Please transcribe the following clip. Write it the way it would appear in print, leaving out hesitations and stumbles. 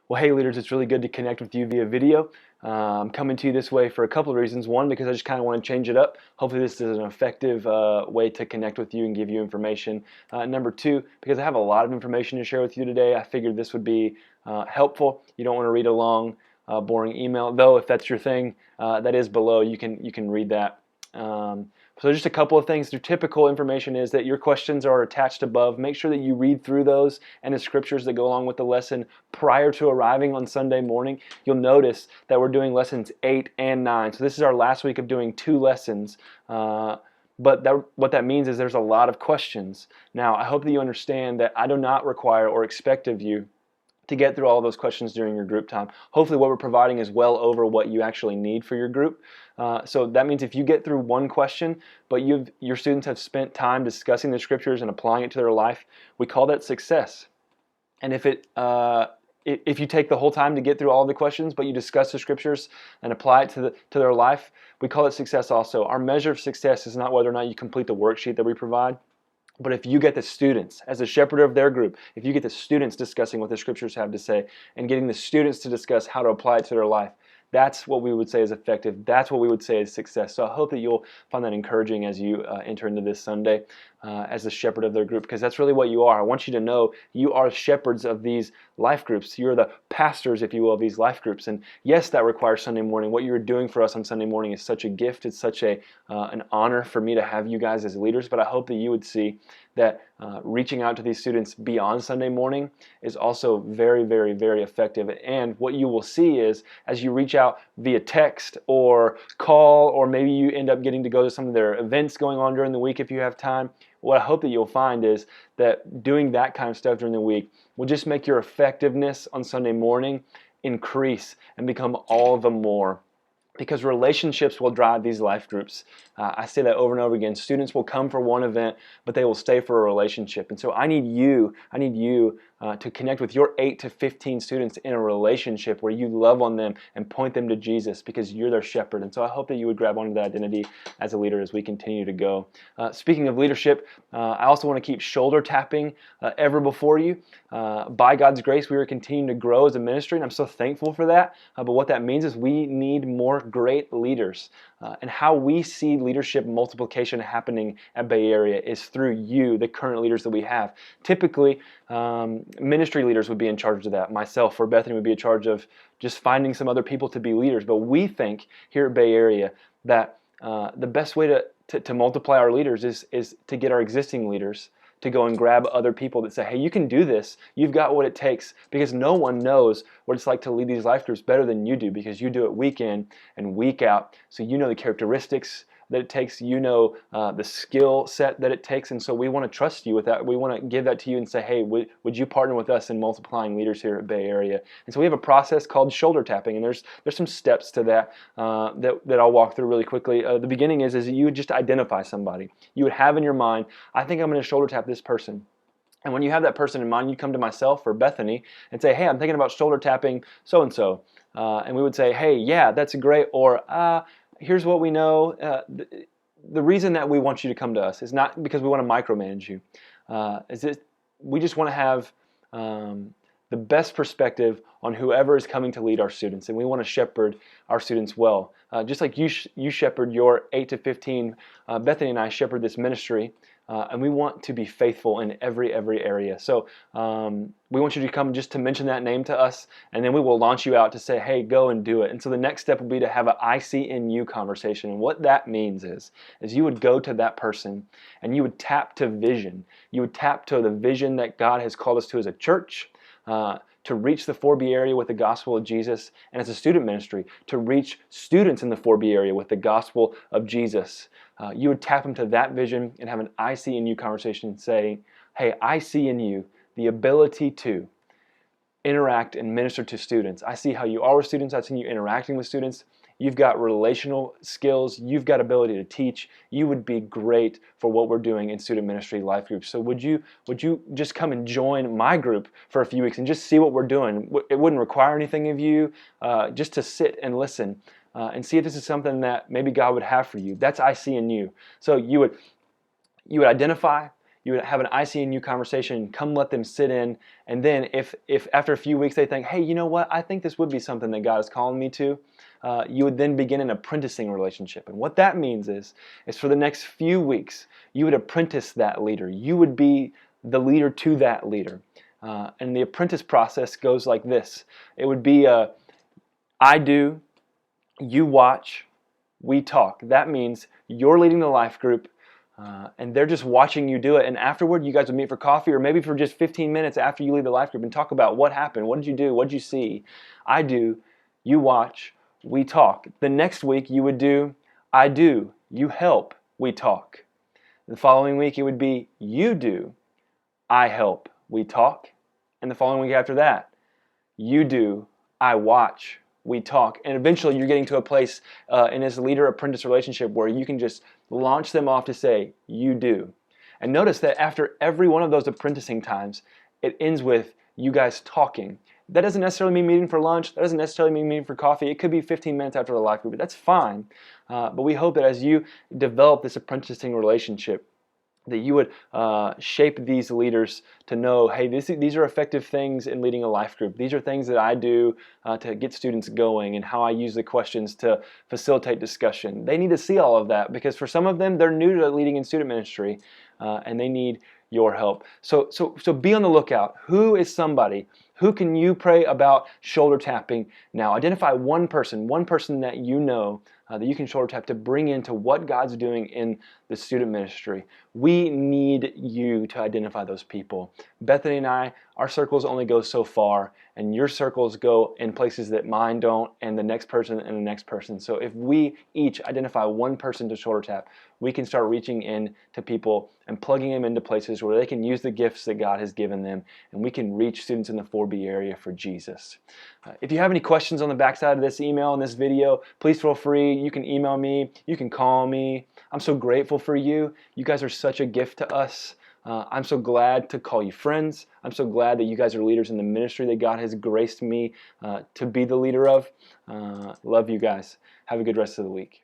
Well, hey leaders, it's really good to connect with you via video. I'm coming to you this way for a couple of reasons. One, because I just kind of want to change it up. Hopefully this is an effective way to connect with you and give you information. Number two, because I have a lot of information to share with you today, I figured this would be helpful. You don't want to read a long, boring email, though if that's your thing, that is below. You can read that. So just a couple of things. The typical information is that your questions are attached above. Make sure that you read through those and the scriptures that go along with the lesson prior to arriving on Sunday morning. You'll notice that we're doing lessons 8 and 9. So this is our last week of doing 2 lessons. But what that means is there's a lot of questions. Now, I hope that you understand that I do not require or expect of you to get through all those questions during your group time. Hopefully what we're providing is well over what you actually need for your group. So that means if you get through one question, but your students have spent time discussing the scriptures and applying it to their life, we call that success. And if you take the whole time to get through all the questions, but you discuss the scriptures and apply it to their life, we call it success also. Our measure of success is not whether or not you complete the worksheet that we provide, but if you get the students, as a shepherd of their group, if you get the students discussing what the scriptures have to say and getting the students to discuss how to apply it to their life, that's what we would say is effective. That's what we would say is success. So I hope that you'll find that encouraging as you enter into this Sunday as a shepherd of their group, because that's really what you are. I want you to know you are shepherds of these life groups. You're the pastors, if you will, of these life groups. And yes, that requires Sunday morning. What you're doing for us on Sunday morning is such a gift. It's such an honor for me to have you guys as leaders. But I hope that you would see that reaching out to these students beyond Sunday morning is also very, very, very effective. And what you will see is as you reach out via text or call, or maybe you end up getting to go to some of their events going on during the week if you have time, what I hope that you'll find is that doing that kind of stuff during the week will just make your effectiveness on Sunday morning increase and become all the more. Because relationships will drive these life groups. I say that over and over again. Students will come for one event, but they will stay for a relationship. And so I need you to connect with your 8 to 15 students in a relationship where you love on them and point them to Jesus because you're their shepherd. And so I hope that you would grab onto that identity as a leader as we continue to go. Speaking of leadership, I also want to keep shoulder tapping ever before you. By God's grace, we are continuing to grow as a ministry, and I'm so thankful for that. But what that means is we need more great leaders. And how we see leadership multiplication happening at Bay Area is through you, the current leaders that we have. Typically, ministry leaders would be in charge of that. Myself or Bethany would be in charge of just finding some other people to be leaders. But we think here at Bay Area that the best way to multiply our leaders is to get our existing leaders to go and grab other people that say, hey, you can do this. You've got what it takes, because no one knows what it's like to lead these life groups better than you do, because you do it week in and week out. So you know the characteristics that it takes, you know the skill set that it takes, and so we want to trust you with that. We want to give that to you and say, hey, would you partner with us in multiplying leaders here at Bay Area? And so we have a process called shoulder tapping, and there's some steps to that that I'll walk through really quickly. The beginning is you would just identify somebody. You would have in your mind, I think I'm going to shoulder tap this person. And when you have that person in mind, you come to myself or Bethany and say, hey, I'm thinking about shoulder tapping so-and-so. And we would say, hey, yeah, that's great, or here's what we know. The reason that we want you to come to us is not because we want to micromanage you. We just want to have the best perspective on whoever is coming to lead our students, and we want to shepherd our students well. Just like you shepherd your 8 to 15, Bethany and I shepherd this ministry, and we want to be faithful in every area. So we want you to come just to mention that name to us, and then we will launch you out to say, hey, go and do it. And so the next step will be to have an ICNU conversation. And what that means is you would go to that person and you would tap to vision. You would tap to the vision that God has called us to as a church, to reach the 4B area with the gospel of Jesus, and as a student ministry, to reach students in the 4B area with the gospel of Jesus. You would tap them to that vision and have an ICNU conversation saying, hey, I see in you the ability to interact and minister to students. I see how you are with students. I've seen you interacting with students. You've got relational skills. You've got ability to teach. You would be great for what we're doing in student ministry life groups. So would you just come and join my group for a few weeks and just see what we're doing? It wouldn't require anything of you, just to sit and listen and see if this is something that maybe God would have for you. That's I see in you. So you would identify, you would have an ICNU conversation, come let them sit in, and then if after a few weeks they think, hey, you know what, I think this would be something that God is calling me to, you would then begin an apprenticing relationship. And what that means is for the next few weeks, you would apprentice that leader. You would be the leader to that leader. And the apprentice process goes like this. It would be I do, you watch, we talk. That means you're leading the life group, and they're just watching you do it. And afterward, you guys would meet for coffee, or maybe for just 15 minutes after you lead the life group, and talk about what happened. What did you do? What did you see? I do, you watch, we talk. The next week, you would do, I do, you help, we talk. The following week, it would be, you do, I help, we talk. And the following week after that, you do, I watch, we talk. And eventually you're getting to a place in this leader-apprentice relationship where you can just launch them off to say, you do. And notice that after every one of those apprenticing times, it ends with you guys talking. That doesn't necessarily mean meeting for lunch. That doesn't necessarily mean meeting for coffee. It could be 15 minutes after the life group, but that's fine. But we hope that as you develop this apprenticing relationship, that you would shape these leaders to know, hey, these are effective things in leading a life group. These are things that I do to get students going, and how I use the questions to facilitate discussion. They need to see all of that, because for some of them, they're new to leading in student ministry, and they need your help. So be on the lookout. Who is somebody? Who can you pray about shoulder tapping now? Identify one person that you know that you can shoulder tap to bring into what God's doing in the student ministry. We need you to identify those people. Bethany and I, our circles only go so far, and your circles go in places that mine don't, and the next person and the next person. So if we each identify one person to shoulder tap, we can start reaching in to people and plugging them into places where they can use the gifts that God has given them, and we can reach students in the 4B area for Jesus. If you have any questions on the backside of this email and this video, please feel free. You can email me. You can call me. I'm so grateful for you. You guys are such a gift to us. I'm so glad to call you friends. I'm so glad that you guys are leaders in the ministry that God has graced me to be the leader of. Love you guys. Have a good rest of the week.